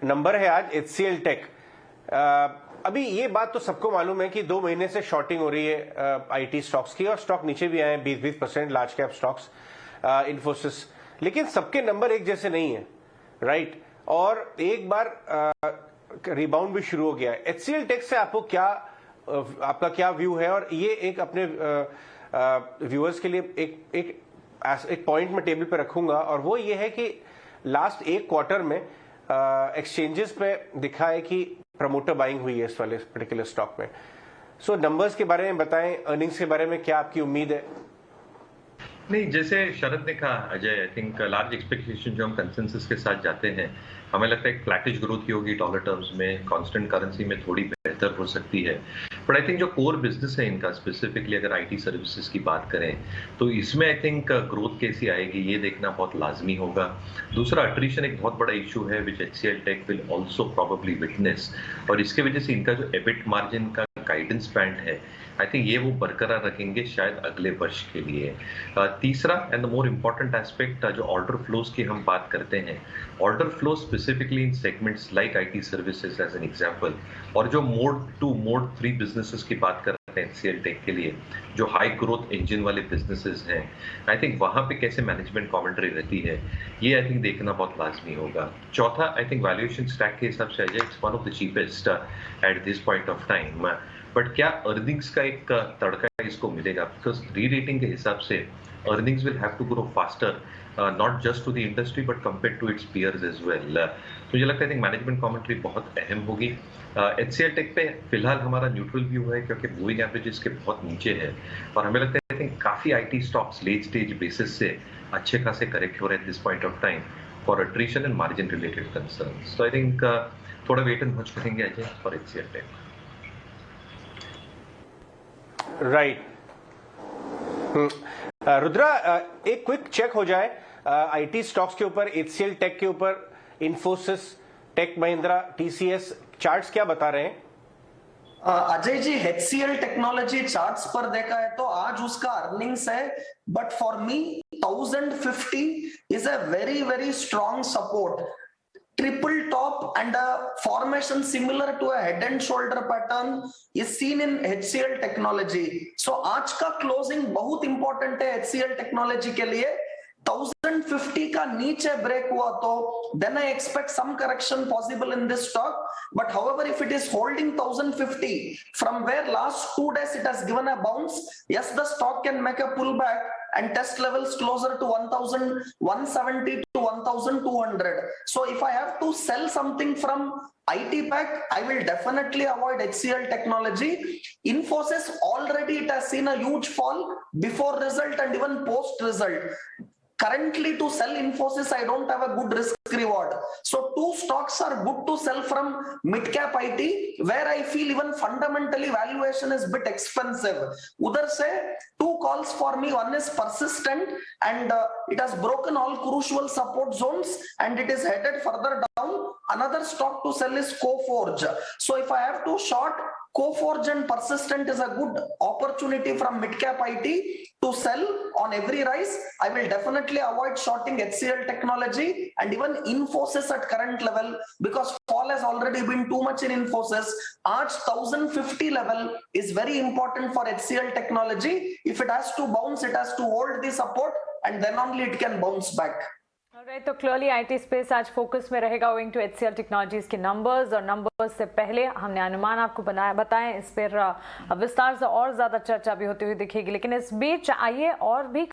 Number है आज HCL take. अभी ये बात तो सबको मालूम है कि 2 महीने से शॉर्टिंग हो रही है आईटी स्टॉक्स की, और स्टॉक नीचे भी आए हैं 20% लार्ज कैप स्टॉक्स, इन्फोसिस, लेकिन सबके नंबर एक जैसे नहीं है, राइट? और एक बार रिबाउंड भी शुरू हो गया है। HCL टेक से आपका क्या व्यू है? और ये एक अपने व्यूअर्स के लिए एक पॉइंट में टेबल पे रखूंगा, और वो ये है कि लास्ट एक क्वार्टर में एक्सचेंजेस पे दिखा है कि प्रमोटर बाइंग हुई है इस वाले पर्टिकुलर स्टॉक में। सो नंबर्स के बारे में बताएं, अर्निंग्स के बारे में क्या आपकी उम्मीद है? नहीं, जैसे शरद ने कहा Ajay, I think large expectation जो हम कंसेंसस के साथ जाते हैं, हमें लगता है एक फ्लैटिश ग्रोथ की होगी डॉलर टर्म्स में, कांस्टेंट करेंसी में थोड़ी बेहतर हो सकती है। बट आई थिंक जो कोर बिजनेस है इनका, स्पेसिफिकली अगर आईटी सर्विसेज की बात करें, तो इसमें आई थिंक ग्रोथ कैसी आएगी ये देखना बहुत लाजमी होगा। दूसरा, अट्रीशन एक बहुत बड़ा इशू है which HCL tech will also probably witness, और इसके वजह से इनका जो एबिट मार्जिन का गाइडेंस बैंड है, आई थिंक ये वो बरकरार रखेंगे शायद अगले वर्ष के लिए। तीसरा and the more important aspect, जो ऑर्डर फ्लोज की हम बात करते हैं, order flow specifically in segments like IT services as an example, और जो मोड 2 मोड 3 बिजनेसेस की बात करते हैं HCL टेक के लिए, जो हाई ग्रोथ इंजन वाले बिजनेसेस हैं, आई थिंक वहां पे कैसे मैनेजमेंट कमेंट्री रहती है ये आई थिंक देखना बहुत लाजमी होगा। चौथा, आई थिंक वैल्यूएशन स्टैक के हिसाब से Ajay, it's one of the cheapest at this point of time, but क्या अर्निंग्स का एक तड़का इसको मिलेगा? बिकॉज री रेटिंग के हिसाब से earnings will have to grow faster, not just to the industry but compare to its peers as well. मुझे लगता है मैनेजमेंट कमेंट्री बहुत अहम होगी। HCL टेक पे फिलहाल हमारा न्यूट्रल व्यू है, क्योंकि मूविंग एवरेजेस के बहुत नीचे है, और हमें लगता है काफी IT stocks late stage basis से अच्छे खासे करेक्ट हो रहे हैं this point of time for attrition and margin related concerns. So I think थोड़ा वेट एंड वॉच करेंगे Ajay for HCL tech. Right. Rudra, एक क्विक चेक हो जाए आईटी स्टॉक्स के ऊपर, HCL टेक के ऊपर, Infosys, tech Mahindra, TCS, charts क्या बता रहे हैं? Ajay ji, HCL technology charts पर देखा है तो आज उसका अर्निंग्स है, but for me 1050 is a very very strong support. Triple top and a formation similar to a head and shoulder pattern is seen in HCL technology. So आज का closing बहुत important है HCL technology के लिए। 1050 का नीचे break हुआ तो then I expect some correction possible in this stock. But however, if it is holding 1050 from where last 2 days it has given a bounce, yes, the stock can make a pullback and test levels closer to 1170 to 1200. So if I have to sell something from IT pack, I will definitely avoid HCL technology. Infosys, already it has seen a huge fall before result and even post result. Currently to sell Infosys, I don't have a good risk reward. So 2 stocks are good to sell from mid cap IT, where I feel even fundamentally valuation is bit expensive. Udhar se 2 calls for me. One is Persistent, and it has broken all crucial support zones and it is headed further down. Another stock to sell is Coforge. So if I have to short, Coforge and Persistent is a good opportunity from mid-cap IT to sell on every rise. I will definitely avoid shorting HCL technology and even Infosys at current level, because fall has already been too much in Infosys. Aaj 1050 level is very important for HCL technology. If it has to bounce, it has to hold the support and then only it can bounce back. तो clearly IT space आज focus में रहेगा owing to HCL technologies के numbers, और numbers से पहले हमने अनुमान आपको बताएं, इस पर विस्तार से और ज्यादा चर्चा भी होती हुई दिखेगी। लेकिन इस बीच आइए और भी